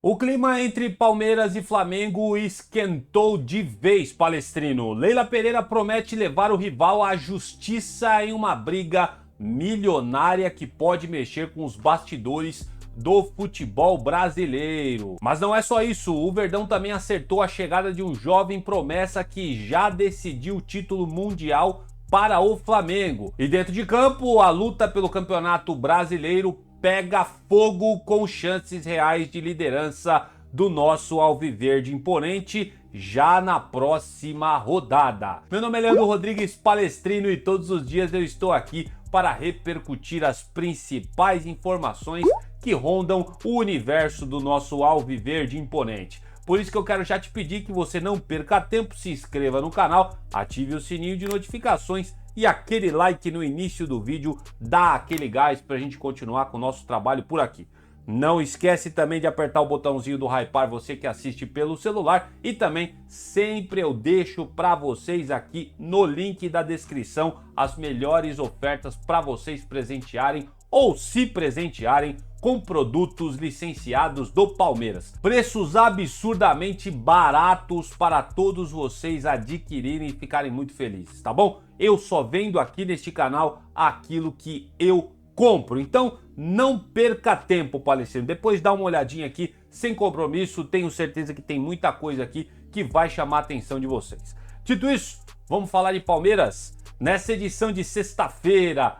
O clima entre Palmeiras e Flamengo esquentou de vez, Palestrino. Leila Pereira promete levar o rival à justiça em uma briga milionária que pode mexer com os bastidores do futebol brasileiro. Mas não é só isso, o Verdão também acertou a chegada de um jovem promessa que já decidiu o título mundial para o Flamengo. E dentro de campo, a luta pelo Campeonato Brasileiro pega fogo com chances reais de liderança do nosso Alviverde imponente já na próxima rodada. Meu nome é Leandro Rodrigues Palestrino e todos os dias eu estou aqui para repercutir as principais informações que rondam o universo do nosso Alviverde imponente. Por isso que eu quero já te pedir que você não perca tempo, se inscreva no canal, ative o sininho de notificações e aquele like no início do vídeo dá aquele gás para a gente continuar com o nosso trabalho por aqui. Não esquece também de apertar o botãozinho do hypar, você que assiste pelo celular, e também sempre eu deixo para vocês aqui no link da descrição as melhores ofertas para vocês presentearem ou se presentearem com produtos licenciados do Palmeiras. Preços absurdamente baratos para todos vocês adquirirem e ficarem muito felizes, tá bom? Eu só vendo aqui neste canal aquilo que eu compro. Então não perca tempo, Palestrino. Depois dá uma olhadinha aqui, sem compromisso. Tenho certeza que tem muita coisa aqui que vai chamar a atenção de vocês. Dito isso, vamos falar de Palmeiras? Nessa edição de sexta-feira,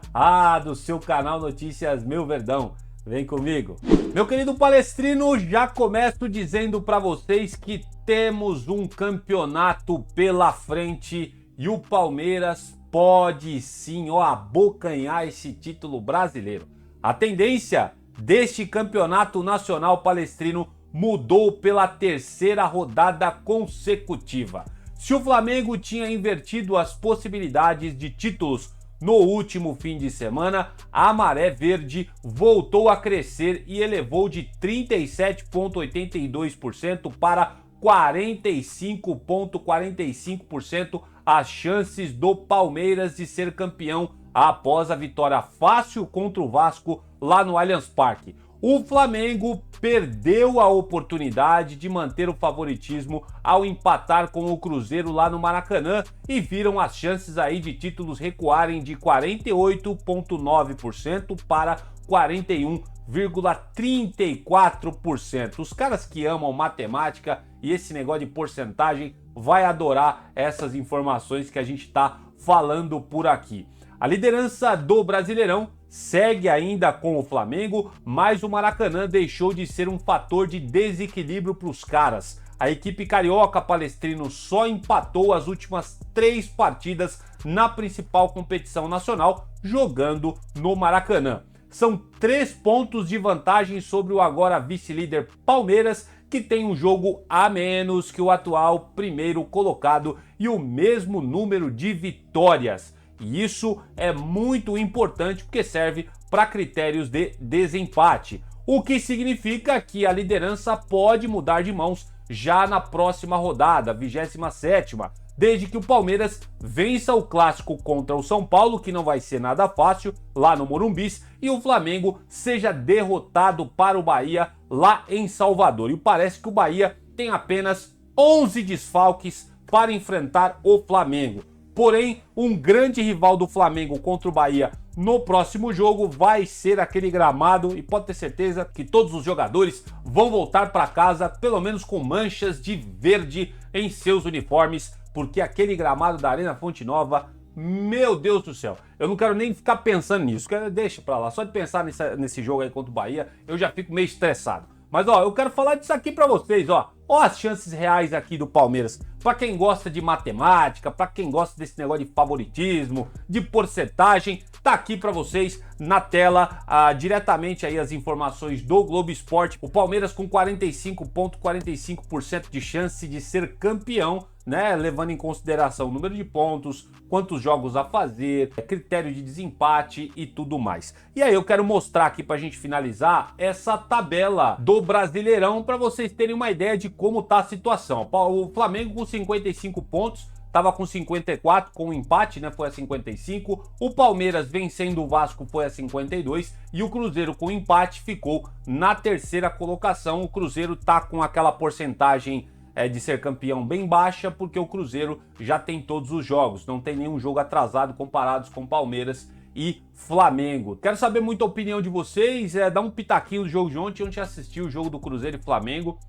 do seu canal Notícias Meu Verdão. Vem comigo. Meu querido Palestrino, já começo dizendo para vocês que temos um campeonato pela frente e o Palmeiras pode sim abocanhar esse título brasileiro. A tendência deste campeonato nacional, Palestrino, mudou pela terceira rodada consecutiva. Se o Flamengo tinha invertido as possibilidades de títulos no último fim de semana, a Maré Verde voltou a crescer e elevou de 37,82% para 45,45% as chances do Palmeiras de ser campeão após a vitória fácil contra o Vasco lá no Allianz Parque. O Flamengo perdeu a oportunidade de manter o favoritismo ao empatar com o Cruzeiro lá no Maracanã e viram as chances aí de títulos recuarem de 48,9% para 41,34%. Os caras que amam matemática e esse negócio de porcentagem vai adorar essas informações que a gente está falando por aqui. A liderança do Brasileirão segue ainda com o Flamengo, mas o Maracanã deixou de ser um fator de desequilíbrio para os caras. A equipe carioca, Palestrino, só empatou as últimas 3 partidas na principal competição nacional, jogando no Maracanã. São 3 pontos de vantagem sobre o agora vice-líder Palmeiras, que tem um jogo a menos que o atual primeiro colocado e o mesmo número de vitórias. E isso é muito importante porque serve para critérios de desempate, o que significa que a liderança pode mudar de mãos já na próxima rodada, 27ª, desde que o Palmeiras vença o clássico contra o São Paulo, que não vai ser nada fácil, lá no Morumbi, e o Flamengo seja derrotado para o Bahia lá em Salvador. E parece que o Bahia tem apenas 11 desfalques para enfrentar o Flamengo. Porém, um grande rival do Flamengo contra o Bahia no próximo jogo vai ser aquele gramado e pode ter certeza que todos os jogadores vão voltar para casa pelo menos com manchas de verde em seus uniformes, porque aquele gramado da Arena Fonte Nova, meu Deus do céu, eu não quero nem ficar pensando nisso, deixa pra lá, só de pensar nesse jogo aí contra o Bahia eu já fico meio estressado. Mas eu quero falar disso aqui pra vocês, ó as chances reais aqui do Palmeiras. Pra quem gosta de matemática, pra quem gosta desse negócio de favoritismo, de porcentagem, tá aqui pra vocês na tela, diretamente aí as informações do Globo Esporte. O Palmeiras com 45,45% de chance de ser campeão, né? Levando em consideração o número de pontos, quantos jogos a fazer, critério de desempate e tudo mais. E aí eu quero mostrar aqui pra gente finalizar essa tabela do Brasileirão para vocês terem uma ideia de como tá a situação. O Flamengo com 55 pontos estava com 54, com o empate, né, foi a 55. O Palmeiras vencendo o Vasco foi a 52 e o Cruzeiro com empate ficou na terceira colocação. O Cruzeiro tá com aquela porcentagem de ser campeão bem baixa, porque o Cruzeiro já tem todos os jogos, não tem nenhum jogo atrasado comparados com Palmeiras e Flamengo. Quero saber muito a opinião de vocês, dá um pitaquinho do jogo de ontem. Ontem assisti o jogo do Cruzeiro e Flamengo.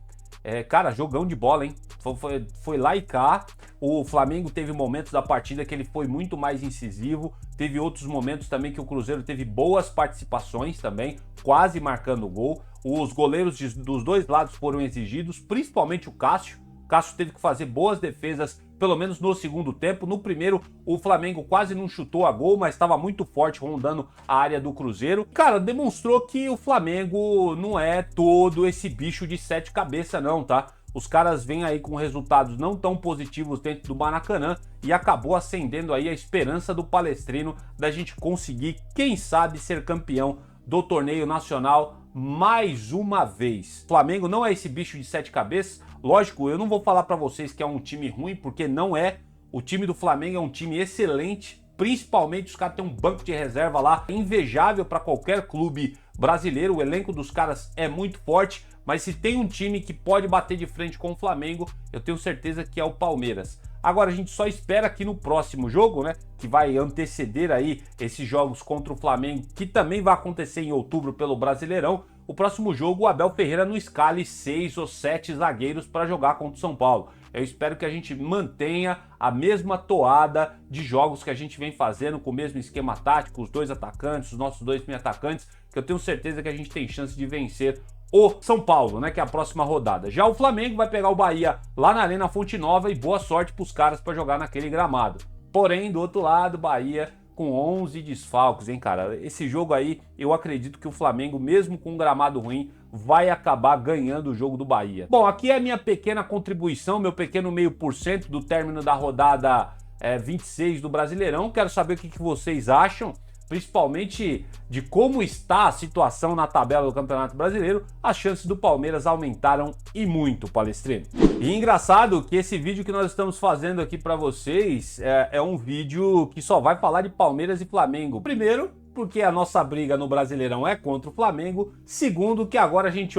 Cara, jogão de bola, hein? Foi lá e cá. O Flamengo teve momentos da partida que ele foi muito mais incisivo. Teve outros momentos também que o Cruzeiro teve boas participações também, quase marcando gol. Os goleiros dos dois lados foram exigidos, principalmente o Cássio. O Cássio teve que fazer boas defesas, pelo menos no segundo tempo. No primeiro, o Flamengo quase não chutou a gol, mas estava muito forte rondando a área do Cruzeiro. Cara, demonstrou que o Flamengo não é todo esse bicho de 7 cabeças não, tá? Os caras vêm aí com resultados não tão positivos dentro do Maracanã e acabou acendendo aí a esperança do Palestrino da gente conseguir, quem sabe, ser campeão do torneio nacional mais uma vez. O Flamengo não é esse bicho de 7 cabeças. Lógico, eu não vou falar para vocês que é um time ruim, porque não é. O time do Flamengo é um time excelente, principalmente os caras têm um banco de reserva lá invejável para qualquer clube brasileiro. O elenco dos caras é muito forte, mas se tem um time que pode bater de frente com o Flamengo, eu tenho certeza que é o Palmeiras. Agora a gente só espera que no próximo jogo, né, que vai anteceder aí esses jogos contra o Flamengo, que também vai acontecer em outubro pelo Brasileirão, o próximo jogo o Abel Ferreira não escale 6 ou 7 zagueiros para jogar contra o São Paulo. Eu espero que a gente mantenha a mesma toada de jogos que a gente vem fazendo, com o mesmo esquema tático, os dois atacantes, os nossos dois meio-atacantes, que eu tenho certeza que a gente tem chance de vencer o São Paulo, né, que é a próxima rodada. Já o Flamengo vai pegar o Bahia lá na Arena Fonte Nova e boa sorte pros caras para jogar naquele gramado. Porém, do outro lado, Bahia com 11 desfalques, hein, cara? Esse jogo aí, eu acredito que o Flamengo, mesmo com um gramado ruim, vai acabar ganhando o jogo do Bahia. Bom, aqui é a minha pequena contribuição, meu pequeno 0,5% do término da rodada 26 do Brasileirão. Quero saber o que vocês acham, principalmente de como está a situação na tabela do Campeonato Brasileiro. As chances do Palmeiras aumentaram e muito, Palestrino. E engraçado que esse vídeo que nós estamos fazendo aqui para vocês é um vídeo que só vai falar de Palmeiras e Flamengo. Primeiro, porque a nossa briga no Brasileirão é contra o Flamengo. Segundo, que agora a gente,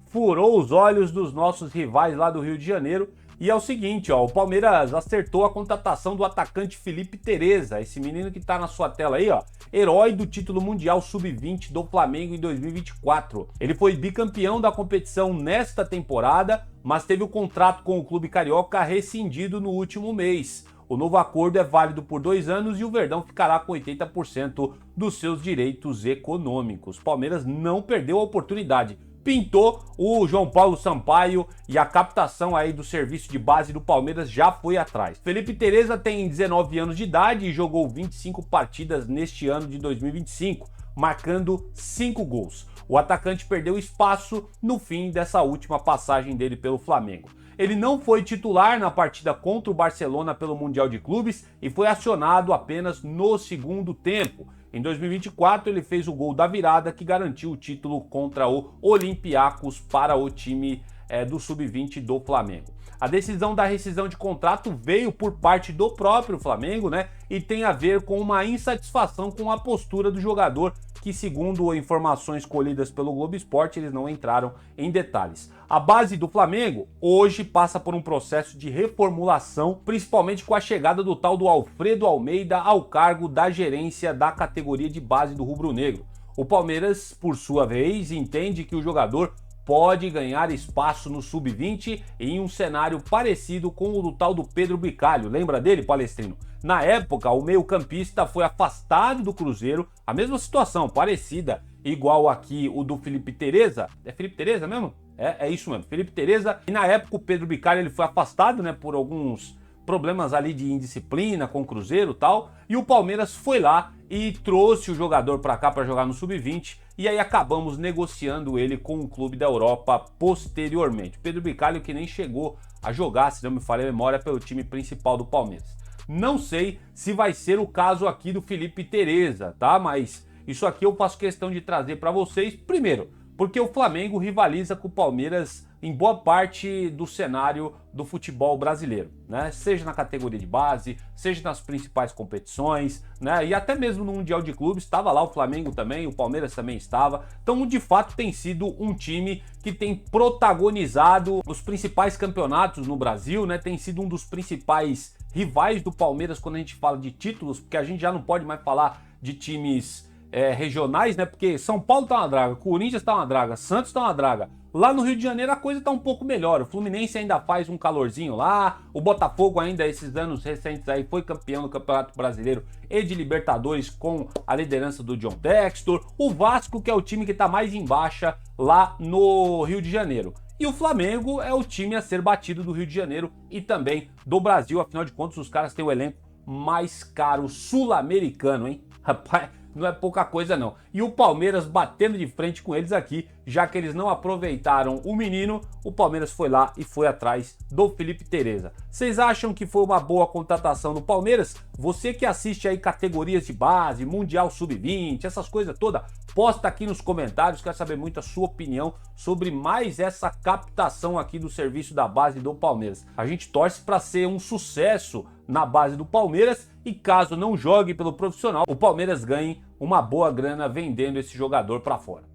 furou os olhos dos nossos rivais lá do Rio de Janeiro. E é o seguinte, o Palmeiras acertou a contratação do atacante Felipe Tereza, esse menino que tá na sua tela aí, herói do título mundial sub-20 do Flamengo em 2024. Ele foi bicampeão da competição nesta temporada, mas teve o contrato com o clube carioca rescindido no último mês. O novo acordo é válido por 2 anos e o Verdão ficará com 80% dos seus direitos econômicos. Palmeiras não perdeu a oportunidade. Pintou o João Paulo Sampaio e a captação aí do serviço de base do Palmeiras já foi atrás. Felipe Tereza tem 19 anos de idade e jogou 25 partidas neste ano de 2025, marcando 5 gols. O atacante perdeu espaço no fim dessa última passagem dele pelo Flamengo. Ele não foi titular na partida contra o Barcelona pelo Mundial de Clubes e foi acionado apenas no segundo tempo. Em 2024, ele fez o gol da virada que garantiu o título contra o Olympiacos para o time do Sub-20 do Flamengo. A decisão da rescisão de contrato veio por parte do próprio Flamengo, né? E tem a ver com uma insatisfação com a postura do jogador, que, segundo informações colhidas pelo Globo Esporte, eles não entraram em detalhes. A base do Flamengo hoje passa por um processo de reformulação, principalmente com a chegada do tal do Alfredo Almeida ao cargo da gerência da categoria de base do rubro-negro. O Palmeiras, por sua vez, entende que o jogador pode ganhar espaço no Sub-20 em um cenário parecido com o do tal do Pedro Bicalho. Lembra dele, Palestrino? Na época, o meio-campista foi afastado do Cruzeiro, a mesma situação, parecida, igual aqui o do Felipe Tereza. É Felipe Tereza mesmo? É isso mesmo, Felipe Tereza. E na época o Pedro Bicalho ele foi afastado, né, por alguns problemas ali de indisciplina com o Cruzeiro e tal, e o Palmeiras foi lá e trouxe o jogador para cá para jogar no Sub-20, e aí acabamos negociando ele com um clube da Europa posteriormente. Pedro Bicalho que nem chegou a jogar, se não me falha a memória, pelo time principal do Palmeiras. Não sei se vai ser o caso aqui do Felipe Tereza, tá? Mas isso aqui eu faço questão de trazer para vocês, primeiro, porque o Flamengo rivaliza com o Palmeiras em boa parte do cenário do futebol brasileiro, né? Seja na categoria de base, seja nas principais competições, né? E até mesmo no Mundial de Clubes, estava lá o Flamengo também, o Palmeiras também estava. Então, de fato, tem sido um time que tem protagonizado os principais campeonatos no Brasil, né? Tem sido um dos principais rivais do Palmeiras quando a gente fala de títulos, porque a gente já não pode mais falar de times regionais, né? Porque São Paulo tá uma draga, Corinthians tá uma draga, Santos tá uma draga. Lá no Rio de Janeiro a coisa tá um pouco melhor. O Fluminense ainda faz um calorzinho lá, o Botafogo ainda esses anos recentes aí foi campeão do Campeonato Brasileiro e de Libertadores com a liderança do John Textor. O Vasco, que é o time que tá mais em baixa lá no Rio de Janeiro. E o Flamengo é o time a ser batido do Rio de Janeiro e também do Brasil. Afinal de contas, os caras têm o elenco mais caro sul-americano, hein? Rapaz, não é pouca coisa não. E o Palmeiras batendo de frente com eles aqui, já que eles não aproveitaram o menino, o Palmeiras foi lá e foi atrás do Felipe Tereza. Vocês acham que foi uma boa contratação do Palmeiras? Você que assiste aí categorias de base, Mundial Sub-20, essas coisas todas, posta aqui nos comentários, quero saber muito a sua opinião sobre mais essa captação aqui do serviço da base do Palmeiras. A gente torce para ser um sucesso na base do Palmeiras e caso não jogue pelo profissional, o Palmeiras ganhe uma boa grana vendendo esse jogador para fora.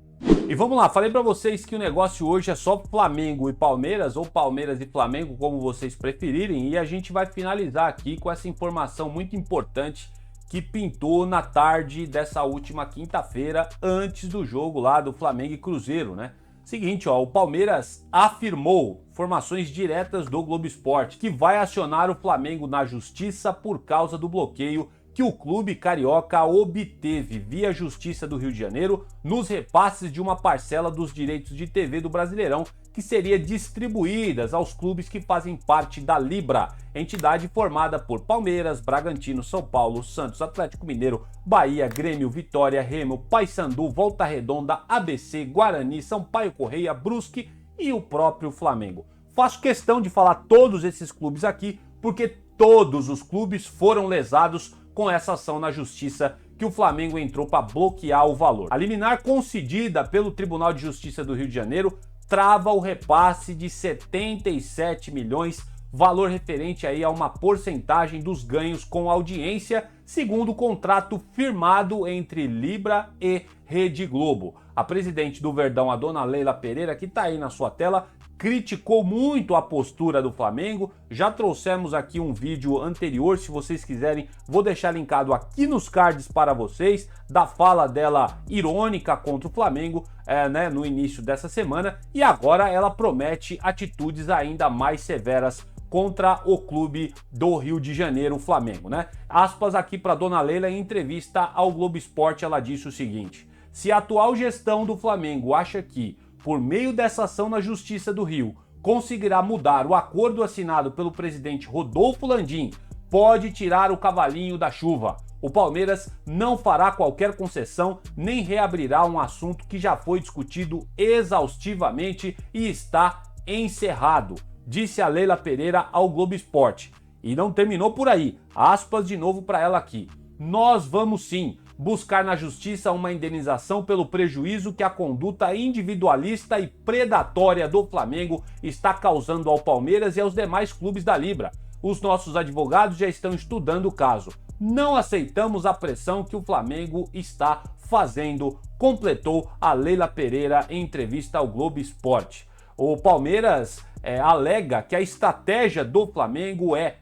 E vamos lá, falei para vocês que o negócio hoje é só Flamengo e Palmeiras, ou Palmeiras e Flamengo, como vocês preferirem, e a gente vai finalizar aqui com essa informação muito importante que pintou na tarde dessa última quinta-feira, antes do jogo lá do Flamengo e Cruzeiro, né? Seguinte, ó, o Palmeiras afirmou, informações diretas do Globo Esporte, que vai acionar o Flamengo na justiça por causa do bloqueio que o clube carioca obteve via Justiça do Rio de Janeiro nos repasses de uma parcela dos direitos de TV do Brasileirão que seria distribuídas aos clubes que fazem parte da Libra, entidade formada por Palmeiras, Bragantino, São Paulo, Santos, Atlético Mineiro, Bahia, Grêmio, Vitória, Remo, Paysandu, Volta Redonda, ABC, Guarani, Sampaio Correia, Brusque e o próprio Flamengo. Faço questão de falar todos esses clubes aqui porque todos os clubes foram lesados com essa ação na justiça que o Flamengo entrou para bloquear o valor. A liminar concedida pelo Tribunal de Justiça do Rio de Janeiro trava o repasse de 77 milhões, valor referente aí a uma porcentagem dos ganhos com audiência, segundo o contrato firmado entre Libra e Rede Globo. A presidente do Verdão, a dona Leila Pereira, que está aí na sua tela, criticou muito a postura do Flamengo. Já trouxemos aqui um vídeo anterior, se vocês quiserem, vou deixar linkado aqui nos cards para vocês, da fala dela irônica contra o Flamengo, né, no início dessa semana, e agora ela promete atitudes ainda mais severas contra o clube do Rio de Janeiro, o Flamengo, né? Aspas aqui para dona Leila em entrevista ao Globo Esporte, ela disse o seguinte: se a atual gestão do Flamengo acha que por meio dessa ação na Justiça do Rio, conseguirá mudar o acordo assinado pelo presidente Rodolfo Landim, pode tirar o cavalinho da chuva. O Palmeiras não fará qualquer concessão nem reabrirá um assunto que já foi discutido exaustivamente e está encerrado, disse a Leila Pereira ao Globo Esporte. E não terminou por aí. Aspas de novo para ela aqui. Nós vamos sim buscar na justiça uma indenização pelo prejuízo que a conduta individualista e predatória do Flamengo está causando ao Palmeiras e aos demais clubes da Libra. Os nossos advogados já estão estudando o caso. Não aceitamos a pressão que o Flamengo está fazendo, completou a Leila Pereira em entrevista ao Globo Esporte. O Palmeiras alega que a estratégia do Flamengo é,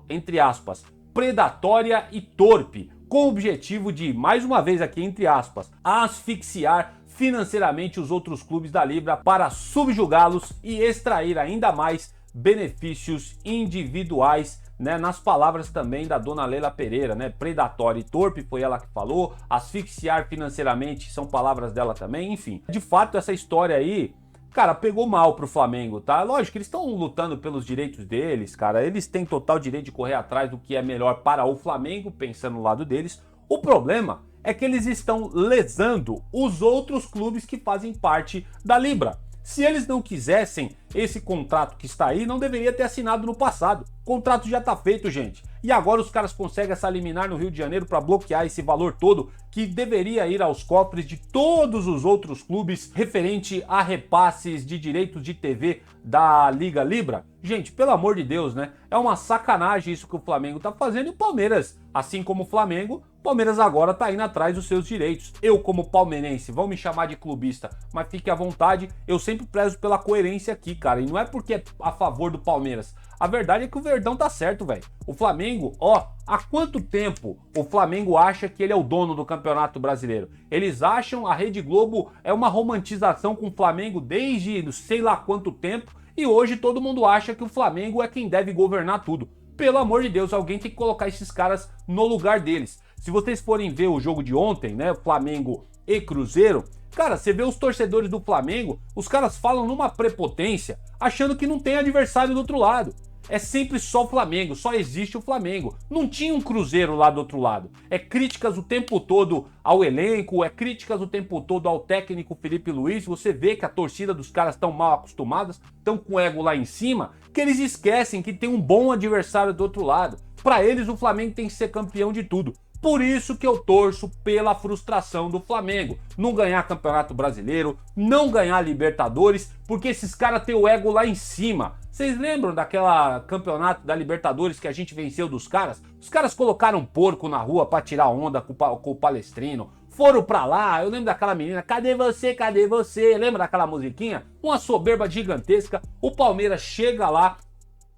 entre aspas, predatória e torpe, com o objetivo de, mais uma vez aqui entre aspas, asfixiar financeiramente os outros clubes da Libra para subjugá-los e extrair ainda mais benefícios individuais, né? Nas palavras também da dona Leila Pereira, né? Predatório e torpe foi ela que falou, asfixiar financeiramente são palavras dela também, enfim. De fato, essa história aí, cara, pegou mal pro Flamengo, tá? Lógico que eles estão lutando pelos direitos deles, cara. Eles têm total direito de correr atrás do que é melhor para o Flamengo, pensando no lado deles. O problema é que eles estão lesando os outros clubes que fazem parte da Libra. Se eles não quisessem esse contrato que está aí, não deveria ter assinado no passado. O contrato já está feito, gente. E agora os caras conseguem essa liminar no Rio de Janeiro para bloquear esse valor todo que deveria ir aos cofres de todos os outros clubes referente a repasses de direitos de TV da Liga Libra. Gente, pelo amor de Deus, né? É uma sacanagem isso que o Flamengo tá fazendo e o Palmeiras, assim como o Flamengo, o Palmeiras agora tá indo atrás dos seus direitos. Eu, como palmeirense, vão me chamar de clubista, mas fique à vontade, eu sempre prezo pela coerência aqui, cara. E não é porque é a favor do Palmeiras. A verdade é que o Verdão tá certo, velho. O Flamengo, ó, há quanto tempo o Flamengo acha que ele é o dono do Campeonato Brasileiro? Eles acham, a Rede Globo é uma romantização com o Flamengo desde sei lá quanto tempo, e hoje todo mundo acha que o Flamengo é quem deve governar tudo. Pelo amor de Deus, alguém tem que colocar esses caras no lugar deles. Se vocês forem ver o jogo de ontem, né, Flamengo e Cruzeiro, cara, você vê os torcedores do Flamengo, os caras falam numa prepotência, achando que não tem adversário do outro lado. É sempre só o Flamengo, só existe o Flamengo. Não tinha um Cruzeiro lá do outro lado. É críticas o tempo todo ao elenco, é críticas o tempo todo ao técnico Felipe Luiz. Você vê que a torcida dos caras estão mal acostumadas, estão com o ego lá em cima, que eles esquecem que tem um bom adversário do outro lado. Para eles, o Flamengo tem que ser campeão de tudo. Por isso que eu torço pela frustração do Flamengo. Não ganhar Campeonato Brasileiro, não ganhar Libertadores, porque esses caras têm o ego lá em cima. Vocês lembram daquela campeonato da Libertadores que a gente venceu dos caras? Os caras colocaram um porco na rua pra tirar onda com o Palestrino. Foram pra lá, eu lembro daquela menina, cadê você, cadê você? Lembra daquela musiquinha? Uma soberba gigantesca. O Palmeiras chega lá,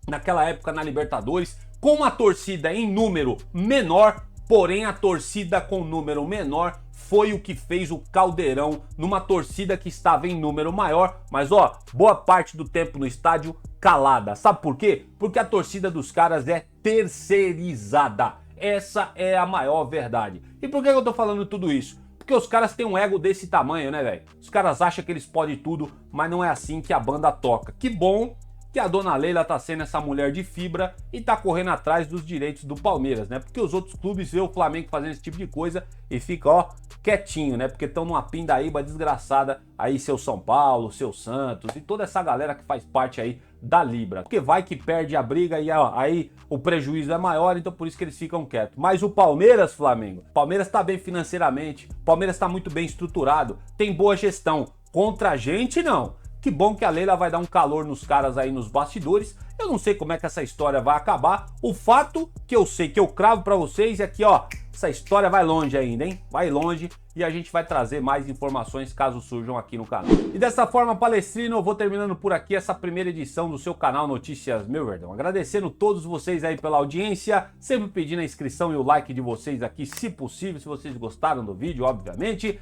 naquela época na Libertadores, com uma torcida em número menor, porém a torcida com número menor foi o que fez o caldeirão numa torcida que estava em número maior, mas ó, boa parte do tempo no estádio calada. Sabe por quê? Porque a torcida dos caras é terceirizada. Essa é a maior verdade. E por que eu tô falando tudo isso? Porque os caras têm um ego desse tamanho, né, velho? Os caras acham que eles podem tudo, mas não é assim que a banda toca. Que bom que a dona Leila tá sendo essa mulher de fibra e tá correndo atrás dos direitos do Palmeiras, né? Porque os outros clubes vê o Flamengo fazendo esse tipo de coisa e fica, ó, quietinho, né? Porque estão numa pindaíba desgraçada aí, seu São Paulo, seu Santos e toda essa galera que faz parte aí da Libra. Porque vai que perde a briga e ó, aí o prejuízo é maior, então por isso que eles ficam quietos. Mas o Palmeiras, Flamengo, Palmeiras tá bem financeiramente, Palmeiras tá muito bem estruturado, tem boa gestão. Contra a gente, não. Que bom que a Leila vai dar um calor nos caras aí nos bastidores. Eu não sei como é que essa história vai acabar. O fato que eu sei, que eu cravo pra vocês é que, ó, essa história vai longe ainda, hein? Vai longe e a gente vai trazer mais informações caso surjam aqui no canal. E dessa forma, Palestrino, eu vou terminando por aqui essa primeira edição do seu canal Notícias Meu Verdão. Agradecendo todos vocês aí pela audiência, sempre pedindo a inscrição e o like de vocês aqui, se possível, se vocês gostaram do vídeo, obviamente.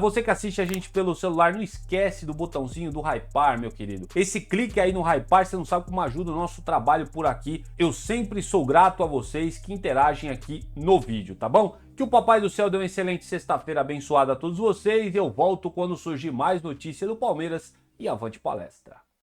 Você que assiste a gente pelo celular, não esquece do botãozinho do Hypar, meu querido. Esse clique aí no Hypar, você não sabe como ajuda o nosso trabalho por aqui. Eu sempre sou grato a vocês que interagem aqui no vídeo, tá bom? Que o Papai do Céu dê uma excelente sexta-feira abençoada a todos vocês e eu volto quando surgir mais notícia do Palmeiras e avante palestra.